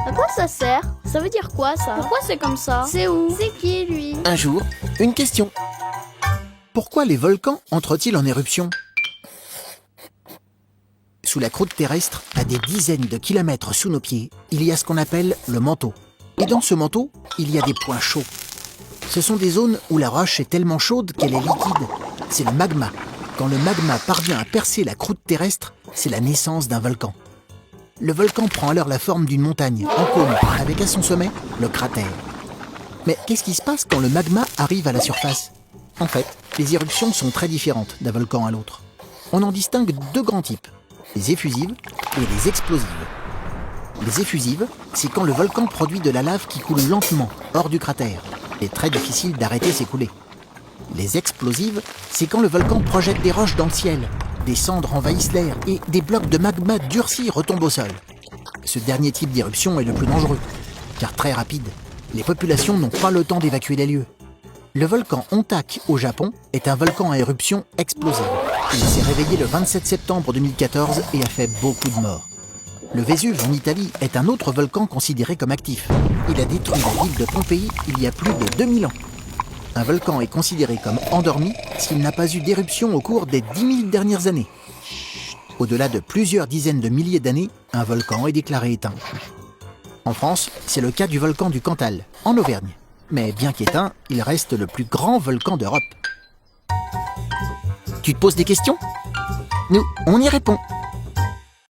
À quoi ça sert? Ça veut dire quoi ça? Pourquoi c'est comme ça? C'est où? C'est qui lui? Un jour, une question. Pourquoi les volcans entrent-ils en éruption? Sous la croûte terrestre, à des dizaines de kilomètres sous nos pieds, il y a ce qu'on appelle le manteau. Et dans ce manteau, il y a des points chauds. Ce sont des zones où la roche est tellement chaude qu'elle est liquide. C'est le magma. Quand le magma parvient à percer la croûte terrestre, c'est la naissance d'un volcan. Le volcan prend alors la forme d'une montagne, en cône, avec à son sommet le cratère. Mais qu'est-ce qui se passe quand le magma arrive à la surface? En fait, les éruptions sont très différentes d'un volcan à l'autre. On en distingue deux grands types, les effusives et les explosives. Les effusives, c'est quand le volcan produit de la lave qui coule lentement, hors du cratère. Il est très difficile d'arrêter ces coulées. Les explosives, c'est quand le volcan projette des roches dans le ciel. Des cendres envahissent l'air et des blocs de magma durcis retombent au sol. Ce dernier type d'éruption est le plus dangereux, car très rapide. Les populations n'ont pas le temps d'évacuer les lieux. Le volcan Ontak au Japon est un volcan à éruption explosive. Il s'est réveillé le 27 septembre 2014 et a fait beaucoup de morts. Le Vésuve en Italie est un autre volcan considéré comme actif. Il a détruit la ville de Pompéi il y a plus de 2000 ans. Un volcan est considéré comme endormi s'il n'a pas eu d'éruption au cours des 10 000 dernières années. Au-delà de plusieurs dizaines de milliers d'années, un volcan est déclaré éteint. En France, c'est le cas du volcan du Cantal, en Auvergne. Mais bien qu'éteint, il reste le plus grand volcan d'Europe. Tu te poses des questions? Nous, on y répond.